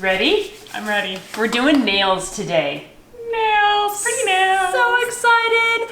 Ready? I'm ready. We're doing nails today. Nails, pretty nails. So excited.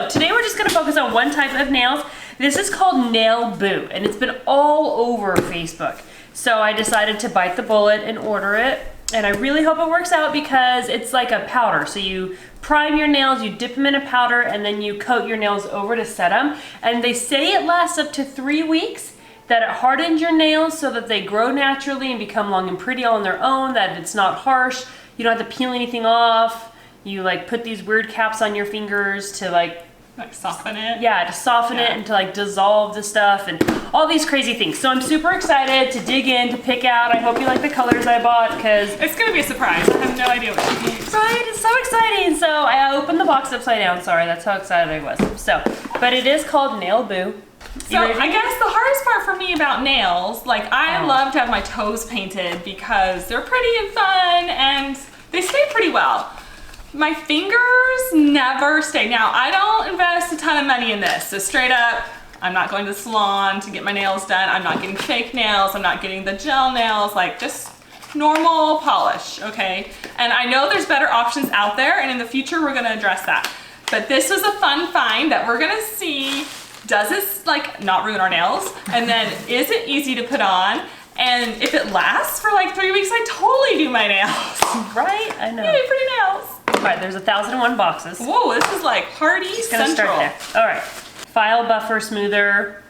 Today we're just gonna focus on one type of nails. This is called Nailboo, and it's been all over Facebook. So I decided to bite the bullet and order it. And I really hope it works out because it's like a powder. So you prime your nails, you dip them in a powder, and then you coat your nails over to set them. And they say it lasts up to 3 weeks, that it hardens your nails so that they grow naturally and become long and pretty all on their own, that it's not harsh. You don't have to peel anything off. You like put these weird caps on your fingers to like soften it. Yeah, to soften it and to like dissolve the stuff and all these crazy things. So I'm super excited to dig in, to pick out. I hope you like the colors I bought because it's gonna be a surprise. I have no idea what you use. Right, it's so exciting. So I opened the box upside down. Sorry, that's how excited I was. So, but it is called Nailboo. So I guess the hardest part for me about nails, like I love to have my toes painted because they're pretty and fun and they stay pretty well. My fingers never stay. Now, I don't invest a ton of money in this. So straight up, I'm not going to the salon to get my nails done. I'm not getting fake nails. I'm not getting the gel nails, like just normal polish, okay? And I know there's better options out there, and in the future, we're gonna address that. But this was a fun find that we're gonna see, does this like not ruin our nails? And then is it easy to put on? And if it lasts for like 3 weeks, I totally do my nails. Right, I know. Yay, pretty nails. All right, there's 1,001 boxes. Whoa, this is like party central. Start there. All right, file, buffer, smoother,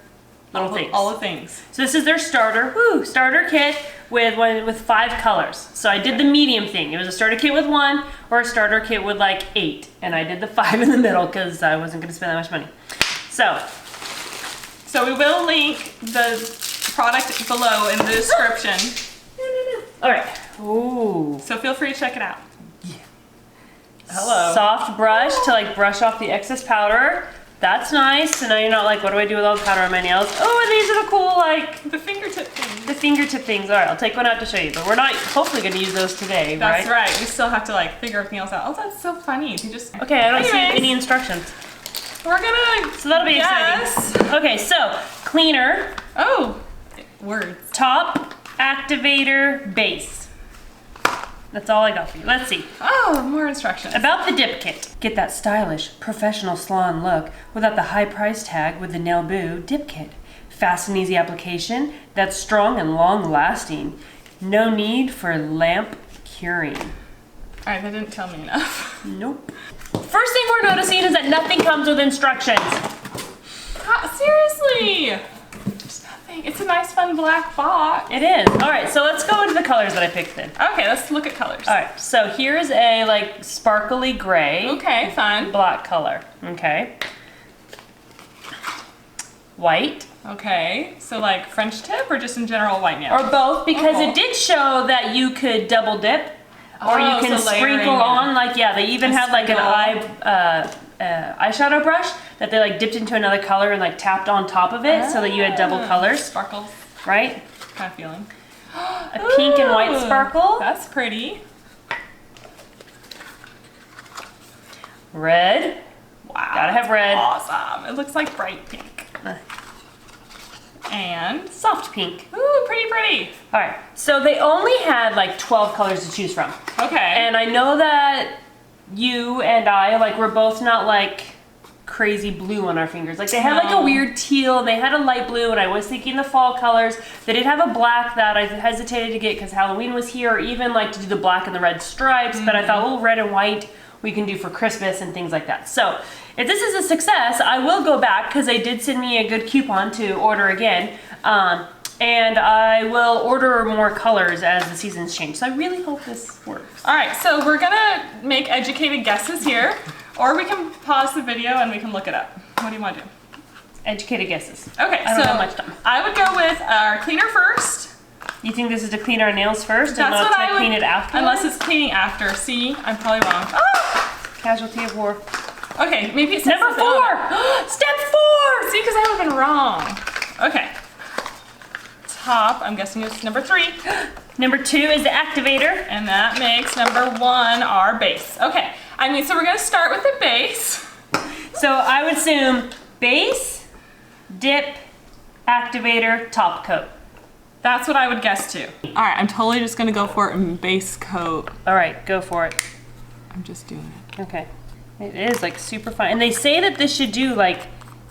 little things. All the things. So this is their starter kit with 5 colors. So I did the medium thing. It was a starter kit with 1 or a starter kit with like 8. And I did the 5 in the middle because I wasn't gonna spend that much money. So we will link the product below in the description. No. All right. Ooh. So feel free to check it out. Hello. Soft brush to like brush off the excess powder. That's nice. So now you're not like, what do I do with all the powder on my nails? Oh, and these are the cool, like, the fingertip things. The fingertip things. All right, I'll take one out to show you, but we're not hopefully going to use those today, right? That's right. We still have to like figure everything else out. Oh, that's so funny. You just okay. I don't see any instructions. We're gonna. So that'll be exciting. Okay, so cleaner. Oh, words. Top, activator, base. That's all I got for you. Let's see. Oh, more instructions. About the dip kit. Get that stylish, professional salon look without the high price tag with the Nailboo dip kit. Fast and easy application that's strong and long lasting. No need for lamp curing. All right, that didn't tell me enough. Nope. First thing we're noticing is that nothing comes with instructions. Seriously? There's nothing. It's a nice, fun black box. It is. All right, so let's go into the colors that I picked then. Okay, let's look at colors. All right, so here's a like sparkly gray. Okay, fun. Black color. Okay. White. Okay, so like French tip or just in general white nail? Or both, because it did show that you could double dip. Or you can sprinkle on, like, yeah, they even had like an eyeshadow brush that they like dipped into another color and like tapped on top of it so that you had double colors. Sparkles. Right? Kind of feeling. A pink and white sparkle. That's pretty. Red. Wow. Gotta have red. Awesome. It looks like bright pink. And soft pink. Ooh, pretty. All right, so they only had like 12 colors to choose from. Okay. And I know that you and I, like, we're both not like crazy blue on our fingers. Like they had like a weird teal and they had a light blue, and I was thinking the fall colors. They did have a black that I hesitated to get because Halloween was here, or even like to do the black and the red stripes, but I thought, oh, red and white we can do for Christmas and things like that. So if this is a success, I will go back because they did send me a good coupon to order again. And I will order more colors as the seasons change. So I really hope this works. All right, so we're gonna make educated guesses here, or we can pause the video and we can look it up. What do you want to do? Educated guesses. Okay, I don't have much time. I would go with our cleaner first. You think this is to clean our nails first and That's not what I to would, clean it after? Unless it's cleaning after. See, I'm probably wrong. Oh! Casualty of war. Okay, maybe it's number 4. Step 4. See, because I would have been wrong. Okay. Top, I'm guessing it's number 3. Number 2 is the activator. And that makes number 1 our base. Okay, so we're gonna start with the base. So I would assume base, dip, activator, top coat. That's what I would guess too. All right, I'm totally just gonna go for it in base coat. All right, go for it. I'm just doing it. Okay. It is like super fine. And they say that this should do like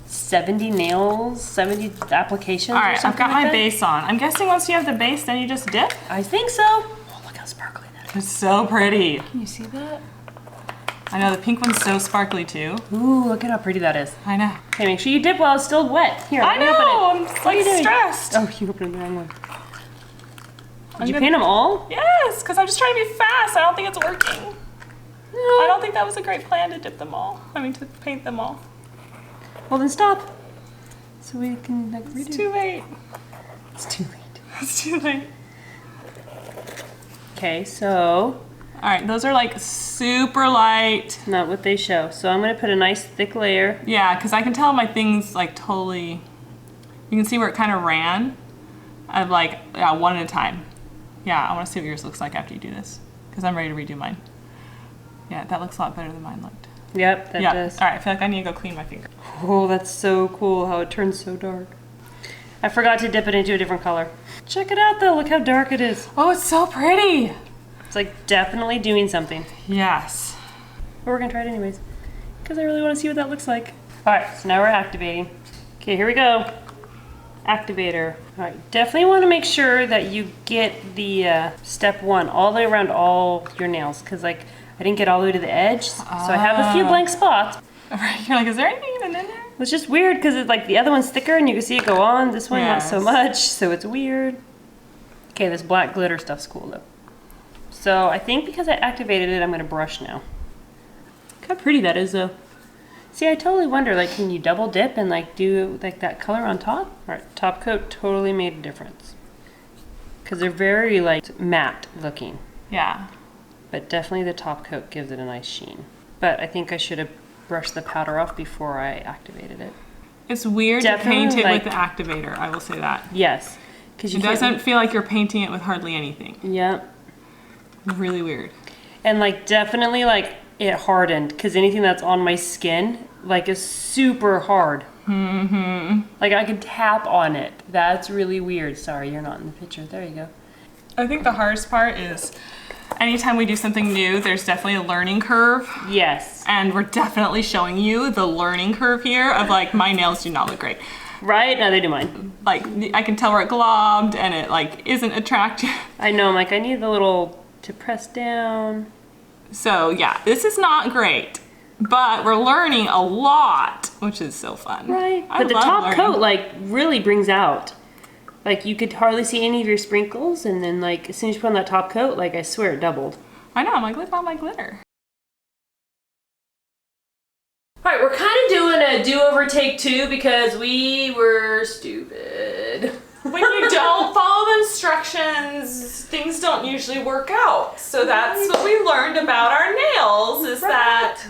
70 nails, 70 applications. All right, or something I've got like my that. base on. I'm guessing once you have the base, then you just dip? I think so. Oh, look how sparkly that is. It's so pretty. Can you see that? I know, the pink one's so sparkly too. Ooh, look at how pretty that is. I know. Okay, make sure you dip while it's still wet. Here, I let me know, open I'm it. What are you like doing? stressed. Oh, you opened the wrong one. Did you paint them all? Yes, because I'm just trying to be fast. I don't think it's working. No. I don't think that was a great plan to dip them all. I mean, to paint them all. Well, then stop. So we can like redo. It's too late. It's too late. It's too late. Okay, so All right, those are like super light. not what they show. So I'm gonna put a nice thick layer. Yeah, because I can tell my thing's like totally, you can see where it kind of ran. Of like, yeah, one at a time. Yeah, I want to see what yours looks like after you do this. Because I'm ready to redo mine. Yeah, that looks a lot better than mine looked. Yep, that does. All right, I feel like I need to go clean my finger. Oh, that's so cool how it turns so dark. I forgot to dip it into a different color. Check it out though, look how dark it is. Oh, it's so pretty. It's like definitely doing something. Yes. But we're gonna try it anyways. Because I really want to see what that looks like. All right, so now we're activating. Okay, here we go. Activator. All right, definitely want to make sure that you get the step one all the way around all your nails. Because like, I didn't get all the way to the edge. So I have a few blank spots. All right, you're like, is there anything even in there? It's just weird because it's like the other one's thicker and you can see it go on. This one not so Yes. much, so it's weird. Okay, this black glitter stuff's cool though. So I think because I activated it, I'm gonna brush now. Look how pretty that is though. See, I totally wonder, like, can you double dip and like do like that color on top? All right, top coat totally made a difference. Because they're very like matte looking, Yeah. but definitely the top coat gives it a nice sheen. But I think I should have brushed the powder off before I activated it. It's weird Definitely, to paint it like- with the activator, I will say that. Yes, because you It can't- doesn't feel like you're painting it with hardly anything. Yep. Really weird. And like definitely like it hardened because anything that's on my skin like is super hard. Mm-hmm. Like I could tap on it. That's really weird. Sorry, you're not in the picture. There you go. I think the hardest part is anytime we do something new, there's definitely a learning curve. Yes. And we're definitely showing you the learning curve here of like, my nails do not look great. Right? No, they do mine. Like, I can tell where it globbed and it like isn't attractive. I know. I'm like, I need the little to press down. So yeah, this is not great, but we're learning a lot, which is so fun. Right. I But the love top learning. coat like really brings out. Like you could hardly see any of your sprinkles, and then like as soon as you put on that top coat, like I swear it doubled. I know, I'm like, look at all my glitter. All right, we're kind of doing a do-over take two because we were stupid. When you don't follow the instructions, things don't usually work out. So that's what we learned about our nails, is that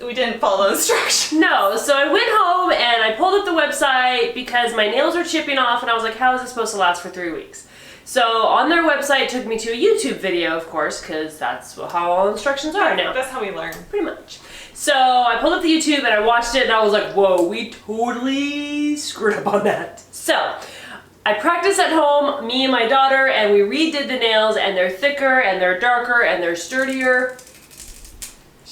we didn't follow the instructions. No, so I went home and I pulled up the website because my nails were chipping off and I was like, how is this supposed to last for 3 weeks? So on their website, it took me to a YouTube video, of course, because that's how all instructions are now. That's how we learn. Pretty much. So I pulled up the YouTube and I watched it and I was like, whoa, we totally screwed up on that. So I practiced at home, me and my daughter, and we redid the nails, and they're thicker and they're darker and they're sturdier.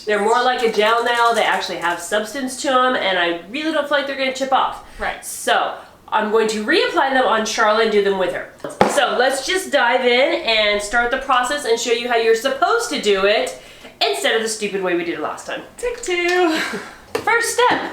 They're more like a gel nail. They actually have substance to them, and I really don't feel like they're gonna chip off. Right. So I'm going to reapply them on Sharla and do them with her. So let's just dive in and start the process and show you how you're supposed to do it instead of the stupid way we did it last time. Take two. First step,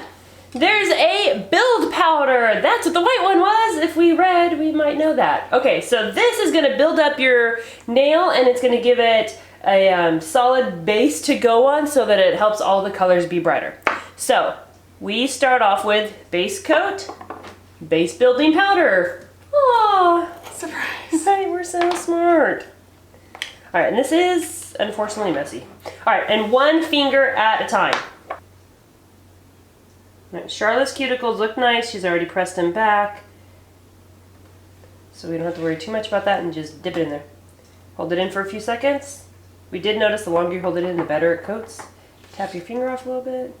there's a build powder. That's what the white one was. If we read, we might know that. Okay, so this is gonna build up your nail and it's gonna give it a solid base to go on so that it helps all the colors be brighter. So we start off with base coat, base building powder. Oh, Surprise. right, we're so smart. All right, and this is unfortunately messy. All right, and one finger at a time. All right, Charlotte's cuticles look nice. She's already pressed them back. So we don't have to worry too much about that and just dip it in there. Hold it in for a few seconds. We did notice the longer you hold it in, the better it coats. Tap your finger off a little bit.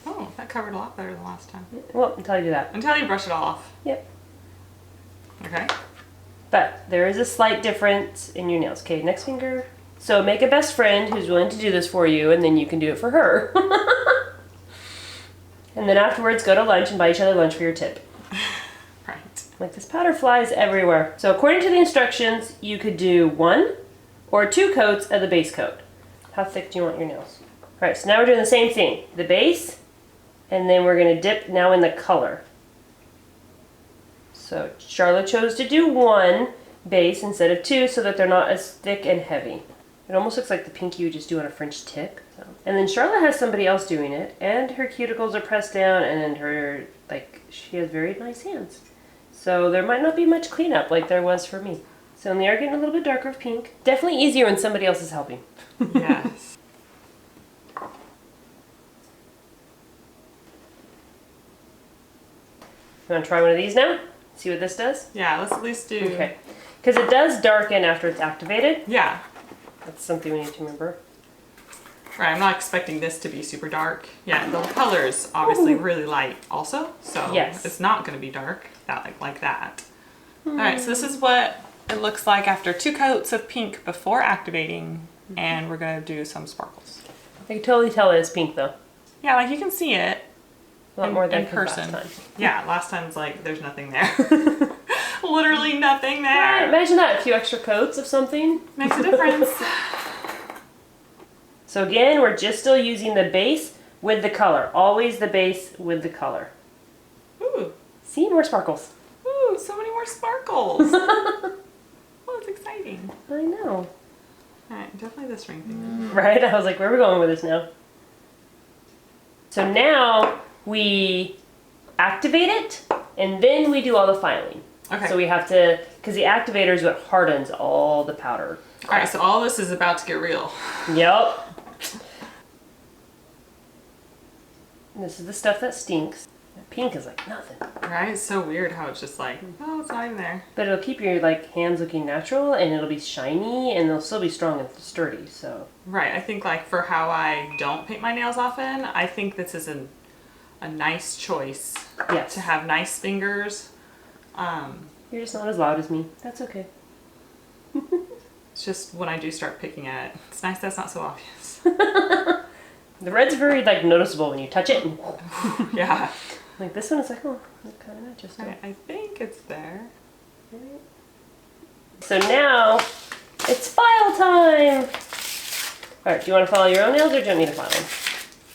Oh, that covered a lot better than last time. Well, until you do that. Until you brush it all off. Yep. Okay. But there is a slight difference in your nails. Okay, next finger. So make a best friend who's willing to do this for you, and then you can do it for her. And then afterwards, go to lunch and buy each other lunch for your tip. Right. Like, this powder flies everywhere. So according to the instructions, you could do 1 or 2 coats of the base coat. How thick do you want your nails? All right, so now we're doing the same thing. The base, and then we're gonna dip now in the color. So Charlotte chose to do 1 base instead of 2 so that they're not as thick and heavy. It almost looks like the pink you would just do on a French tip. So. And then Charlotte has somebody else doing it, and her cuticles are pressed down, and her, like, she has very nice hands. So there might not be much cleanup like there was for me. So they are getting a little bit darker of pink. Definitely easier when somebody else is helping. Yes. You want to try one of these now? See what this does? Yeah, let's at least do... Okay. Because it does darken after it's activated. Yeah. That's something we need to remember. Right, I'm not expecting this to be super dark. Yeah, the color is obviously really light also, so yes. It's not going to be dark like that. All right, so this is what it looks like after 2 coats of pink before activating, and we're going to do some sparkles. I can totally tell it's pink though. Yeah, like you can see it A lot more than in person. last time. Yeah, last time's like there's nothing there. Literally nothing there. Right, imagine that, a few extra coats of something. Makes a difference. So again, we're just still using the base with the color. Always the base with the color. Ooh. See, more sparkles. Ooh, so many more sparkles. Oh, it's exciting. I know. Alright, definitely this ring thing. Right? I was like, where are we going with this now? So now we activate it, and then we do all the filing. Okay. So we have to, because the activator is what hardens all the powder. Alright, so all this is about to get real. Yep. And this is the stuff that stinks. That pink is like nothing. Right? It's so weird how it's just like, oh, it's not even there. But it'll keep your like hands looking natural, and it'll be shiny, and they'll still be strong and sturdy. So. Right. I think like for how I don't paint my nails often, I think this is a nice choice. Yes. To have nice fingers. You're just not as loud as me. That's okay. It's just when I do start picking at it, it's nice that's not so obvious. The red's very like noticeable when you touch it. And Yeah. like this one is like, oh, kind of not just. Okay, I think it's there. So now it's file time. All right, do you want to file your own nails or do you want me to file them?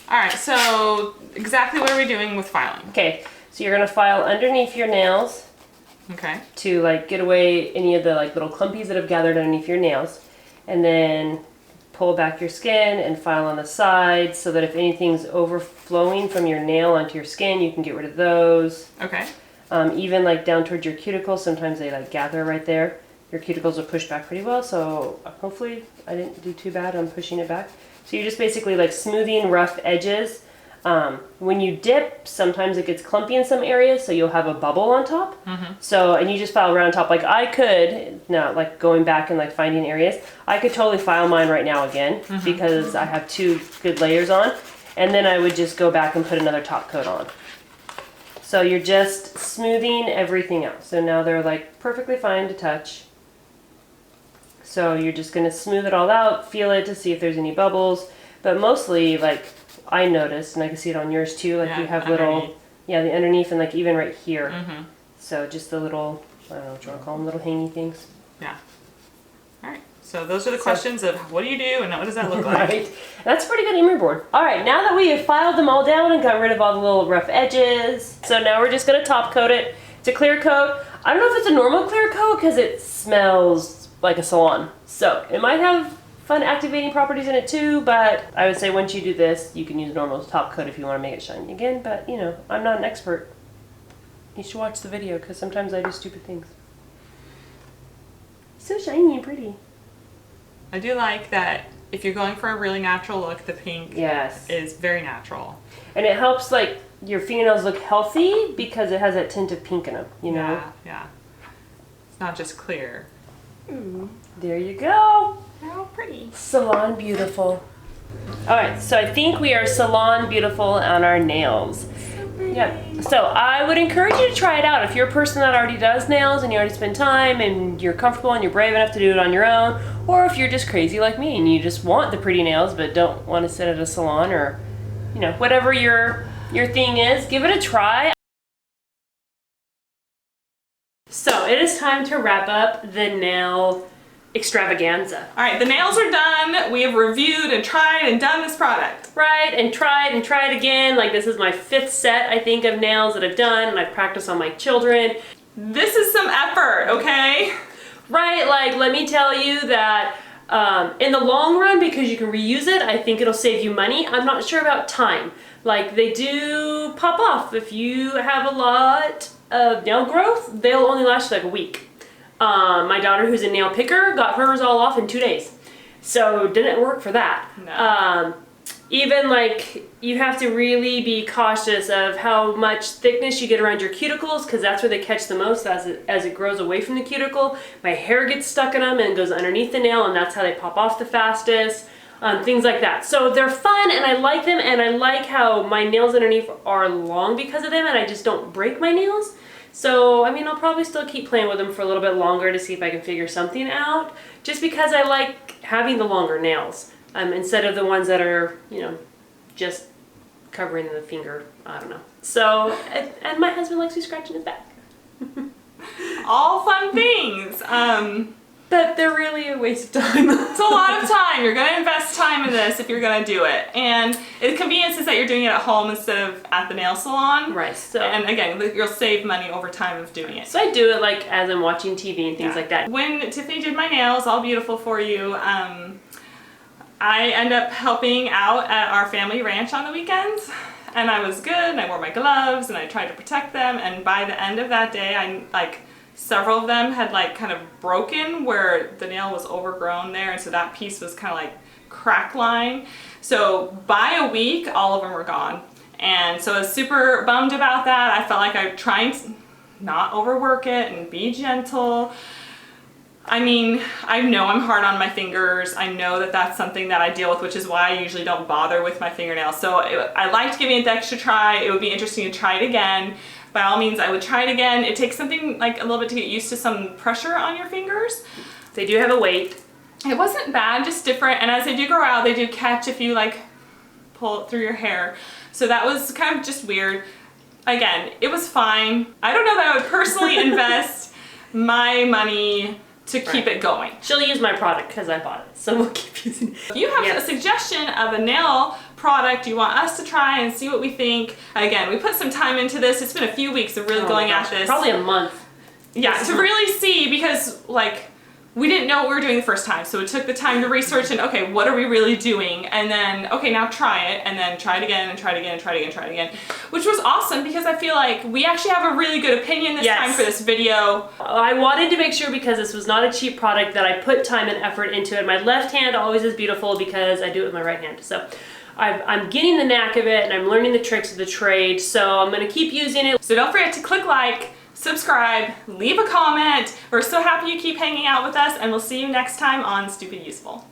All right, so exactly what are we doing with filing? Okay, so you're gonna file underneath your nails Okay. to like get away any of the like little clumpies that have gathered underneath your nails, and then pull back your skin and file on the sides so that if anything's overflowing from your nail onto your skin, you can get rid of those. Okay. Even like down towards your cuticles, sometimes they like gather right there. Your cuticles are pushed back pretty well, so hopefully I didn't do too bad on pushing it back. So you're just basically like smoothing rough edges. When you dip, sometimes it gets clumpy in some areas, so you'll have a bubble on top. So, and you just file around top. Like I could, now like going back and like finding areas, I could totally file mine right now again because I have 2 good layers on. And then I would just go back and put another top coat on. So you're just smoothing everything out. So now they're like perfectly fine to touch. So you're just gonna smooth it all out, feel it to see if there's any bubbles. But mostly like I noticed, and I can see it on yours too, like you have little, the underneath and like even right here. So just the little, I don't know what you want to call them, little hangy things. Yeah. All right. So those are the questions of what do you do and what does that look like? Right. That's a pretty good emery board. All right, now that we have filed them all down and got rid of all the little rough edges, so now we're just gonna top coat it. It's a clear coat. I don't know if it's a normal clear coat because it smells like a salon. So it might have fun activating properties in it too, but I would say once you do this, you can use a normal top coat if you want to make it shiny again, but you know, I'm not an expert. You should watch the video because sometimes I do stupid things. So shiny and pretty. I do like that if you're going for a really natural look, the pink is very natural. And it helps like your fingernails look healthy because it has that tint of pink in them, you know? Yeah. It's not just clear. Ooh. There you go. How pretty. Salon beautiful. All right, so I think we are salon beautiful on our nails. So pretty. Yeah. So I would encourage you to try it out. If you're a person that already does nails and you already spend time and you're comfortable and you're brave enough to do it on your own, or if you're just crazy like me and you just want the pretty nails but don't want to sit at a salon, or whatever your thing is, give it a try. So it is time to wrap up the nail extravaganza. All right, the nails are done. We have reviewed and tried and done this product. Right, and tried again. Like, this is my 5th set, I think, of nails that I've done, and I've practiced on my children. This is some effort, okay? Right, like, let me tell you that in the long run, because you can reuse it, I think it'll save you money. I'm not sure about time. Like, they do pop off. If you have a lot of nail growth, they'll only last you like a week. My daughter, who's a nail picker, got hers all off in 2 days. So didn't work for that. No. Even like, you have to really be cautious of how much thickness you get around your cuticles, because that's where they catch the most as it grows away from the cuticle. My hair gets stuck in them and goes underneath the nail, and that's how they pop off the fastest. Things like that. So they're fun and I like them, and I like how my nails underneath are long because of them, and I just don't break my nails. So, I mean, I'll probably still keep playing with them for a little bit longer to see if I can figure something out, just because I like having the longer nails instead of the ones that are, just covering the finger. I don't know. So, and my husband likes me scratching his back. All fun things. But they're really a waste of time. It's a lot of time. You're going to invest time in this if you're going to do it. And the convenience is that you're doing it at home instead of at the nail salon. Right. So, and again, you'll save money over time of doing it. So I do it like as I'm watching TV and things like that. When Tiffany did my nails, all beautiful for you, I end up helping out at our family ranch on the weekends. And I was good, and I wore my gloves, and I tried to protect them. And by the end of that day, several of them had kind of broken where the nail was overgrown there, and so that piece was kind of like crack line. So by a week, all of them were gone. And so I was super bummed about that. I felt like I'm trying to not overwork it and be gentle. I mean, I know I'm hard on my fingers. I know that that's something that I deal with, which is why I usually don't bother with my fingernails. So I liked giving it the extra try. It would be interesting to try it again. By all means, I would try it again. It takes something like a little bit to get used to some pressure on your fingers. They do have a weight. It wasn't bad, just different. And as they do grow out, they do catch if you pull it through your hair. So that was kind of just weird. Again, it was fine. I don't know that I would personally invest my money to keep it going. She'll use my product because I bought it, so we'll keep using it. If you have a suggestion of a nail product you want us to try and see what we think, again, we put some time into this. It's been a few weeks of really going at this. Probably a month. Yeah, to really see, because we didn't know what we were doing the first time, so it took the time to research and, okay, what are we really doing? And then, okay, now try it, and then try it again, and try it again, and try it again, and try it again. Which was awesome, because I feel like we actually have a really good opinion this time for this video. I wanted to make sure, because this was not a cheap product, that I put time and effort into it. My left hand always is beautiful because I do it with my right hand. So I'm getting the knack of it, and I'm learning the tricks of the trade, so I'm going to keep using it. So don't forget to click like, subscribe, leave a comment. We're so happy you keep hanging out with us, and we'll see you next time on Stupid Useful.